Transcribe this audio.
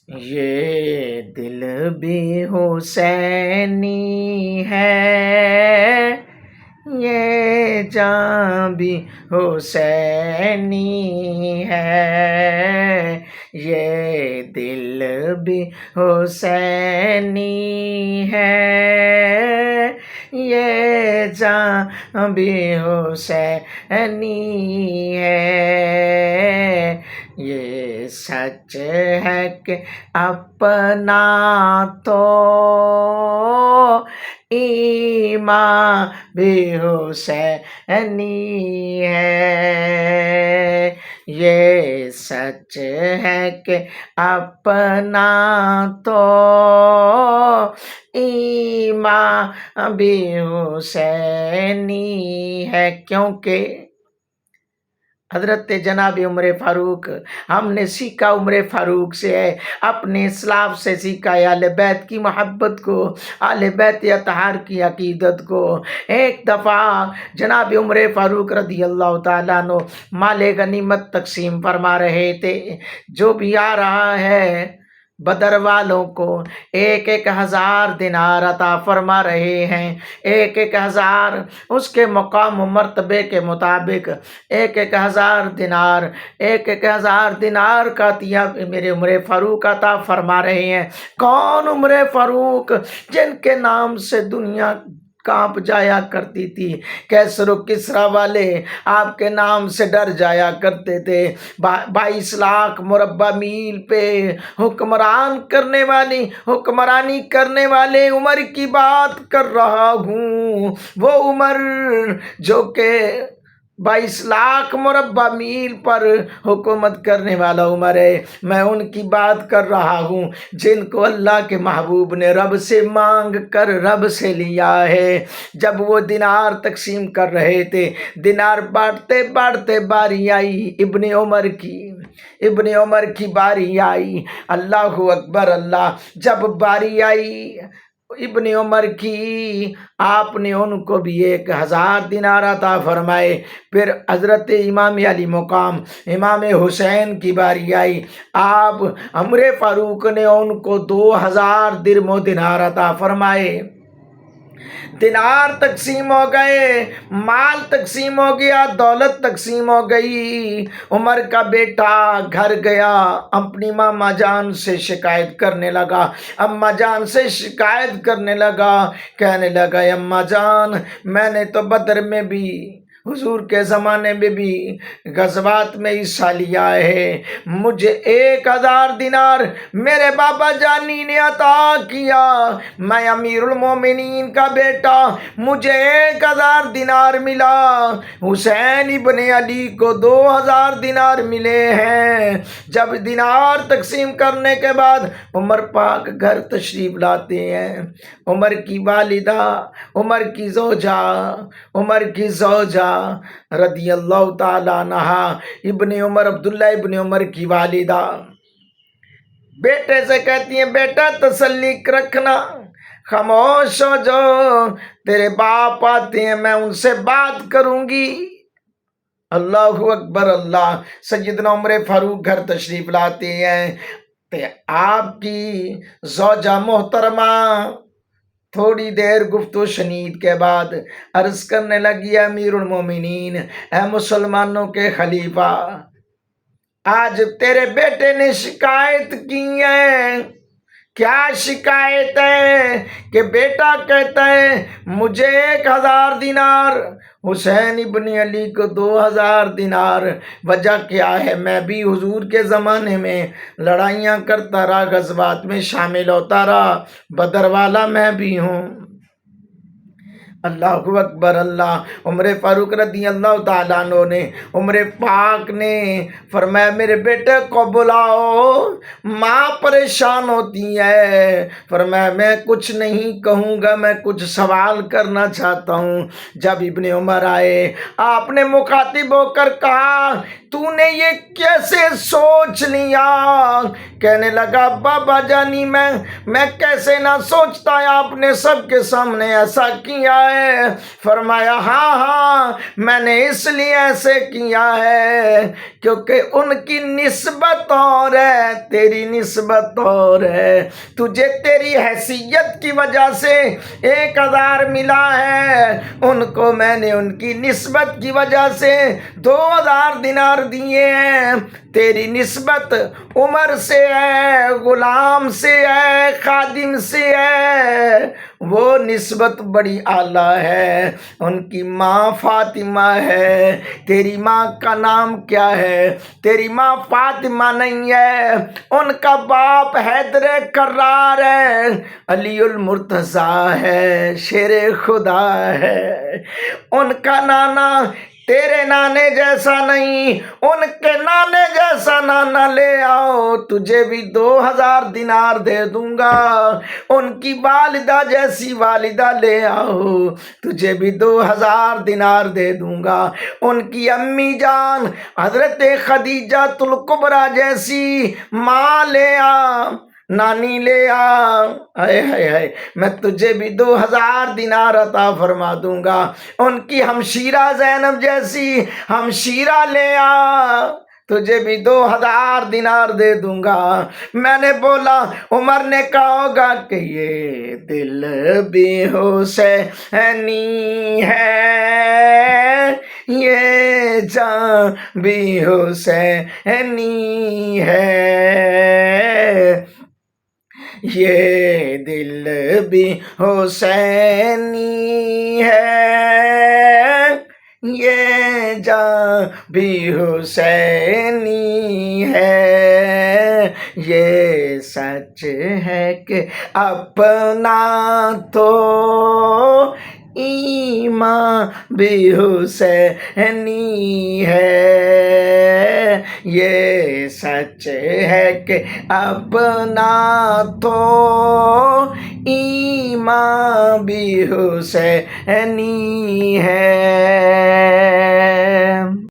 یہ دل بھی حسینی ہے، یہ جاں بھی حسینی ہے، یہ دل بھی حسینی ہے، یہ جاں بھی حسینی ہے، یہ سچ ہے کہ اپنا تو ایمان بھی حسینی ہے، یہ سچ ہے کہ اپنا تو ایمان بھی حسینی ہے، کیونکہ حضرت جناب عمر فاروق، ہم نے سیکھا عمر فاروق سے ہے، اپنے اسلاف سے سیکھا ہے، اہل بیت کی محبت کو، اہل بیت اطہار کی عقیدت کو۔ ایک دفعہ جناب عمر فاروق رضی اللہ تعالیٰ عنہ مال غنیمت تقسیم فرما رہے تھے، جو بھی آ رہا ہے بدر والوں کو 1,000 دینار عطا فرما رہے ہیں، 1,000 اس کے مقام و مرتبے کے مطابق 1,000 دینار، 1,000 دینار کا عطیہ میرے عمر فاروق عطا فرما رہے ہیں۔ کون عمر فاروق؟ جن کے نام سے دنیا کانپ جایا کرتی تھی، کیسر و کسریٰ والے آپ کے نام سے ڈر جایا کرتے تھے۔ 22 لاکھ مربع میل پہ حکمرانی کرنے والے عمر کی بات کر رہا ہوں، وہ عمر جو کہ 22 لاکھ مربع میل پر حکومت کرنے والا عمر ہے، میں ان کی بات کر رہا ہوں جن کو اللہ کے محبوب نے رب سے مانگ کر رب سے لیا ہے۔ جب وہ دینار تقسیم کر رہے تھے، دینار بانٹتے بانٹتے باری آئی ابن عمر کی باری آئی۔ اللہ اکبر اللہ! جب باری آئی ابن عمر کی، آپ نے ان کو بھی 1,000 دینار عطا فرمائے۔ پھر حضرت امام علی مقام امام حسین کی باری آئی، آپ عمر فاروق نے ان کو 2,000 درم و دینار عطا فرمائے۔ دینار تقسیم ہو گئے، مال تقسیم ہو گیا، دولت تقسیم ہو گئی۔ عمر کا بیٹا گھر گیا، اپنی ماما جان سے شکایت کرنے لگا، اماں جان سے شکایت کرنے لگا، کہنے لگا اماں جان، میں نے تو بدر میں بھی، حضور کے زمانے میں بھی غزوات میں حصہ لیا ہے، مجھے 1,000 دینار میرے بابا جانی نے عطا کیا، میں امیر المومنین کا بیٹا، مجھے 1,000 دینار ملا، حسین ابن علی کو 2,000 دینار ملے ہیں۔ جب دینار تقسیم کرنے کے بعد عمر پاک گھر تشریف لاتے ہیں، عمر کی والدہ، عمر کی زوجہ رضی اللہ تعالیٰ عنہ، ابن عمر عبداللہ ابن عمر کی والدہ بیٹے سے کہتی ہیں، بیٹا تسلی رکھنا، خاموش ہو جو، تیرے باپ آتے ہیں میں ان سے بات کروں گی۔ اللہ اکبر اللہ! سیدنا عمر فاروق گھر تشریف لاتے ہیں، آپ کی زوجہ محترمہ تھوڑی دیر گفتگو شنید کے بعد عرض کرنے لگی، امیر المومنین، اے مسلمانوں کے خلیفہ، آج تیرے بیٹے نے شکایت کی ہے۔ کیا شکایت ہے؟ کہ بیٹا کہتا ہے مجھے 1,000 دینار، حسین ابن علی کو 2,000 دینار۔ وجہ کیا ہے؟ میں بھی حضور کے زمانے میں لڑائیاں کرتا رہا، غزوات میں شامل ہوتا رہا، بدر والا میں بھی ہوں۔ اللہ اکبر اللہ! عمر فاروق رضی اللہ تعالیٰ عنہ نے، عمر پاک نے فرمایا میرے بیٹے کو بلاؤ، ماں پریشان ہوتی ہے۔ فرمایا میں کچھ نہیں کہوں گا، میں کچھ سوال کرنا چاہتا ہوں۔ جب ابن عمر آئے، آپ نے مخاطب ہو کر کہا، تو نے یہ کیسے سوچ لیا؟ کہنے لگا بابا جانی میں کیسے نہ سوچتا، آپ نے سب کے سامنے ایسا کیا ہے۔ فرمایا ہاں میں نے اس لیے ایسے کیا ہے کیونکہ ان کی نسبت اور ہے، تیری نسبت اور ہے۔ تجھے تیری حیثیت کی وجہ سے 1000 ملا ہے، ان کو میں نے ان کی نسبت کی وجہ سے 2000 دینار دیے ہیں۔ تیری نسبت عمر سے ہے، غلام سے ہے، خادم سے ہے، وہ نسبت بڑی اعلیٰ ہے۔ ان کی ماں فاطمہ ہے، تیری ماں کا نام کیا ہے؟ تیری ماں فاطمہ نہیں ہے، ان کا باپ حیدر کرار ہے، علی المرتضیٰ ہے، شیر خدا ہے۔ ان کا نانا تیرے نانے جیسا نہیں، ان کے نانے جیسا نانا لے آؤ، تجھے بھی 2000 دینار دے دوں گا۔ ان کی والدہ جیسی والدہ لے آؤ، تجھے بھی 2000 دینار دے دوں گا۔ ان کی امی جان حضرت خدیجہ الکبریٰ جیسی ماں لے آ، نانی لے آ، ہائے ہائے ہائے، میں تجھے بھی 2000 دینار عطا فرما دوں گا۔ ان کی ہمشیرہ زینب جیسی ہمشیرہ لے آ، تجھے بھی 2000 دینار دے دوں گا۔ میں نے بولا، عمر نے کہا ہوگا کہ یہ دل بھی حسینی ہے، یہ جان بھی حسینی ہے، یہ دل بھی حسینی ہے، یہ جان بھی حسینی ہے، یہ سچ ہے کہ اپنا تو ایمان بھی حسینی ہے، یہ سچ ہے کہ اپنا تو ایمان بھی حسینی ہے۔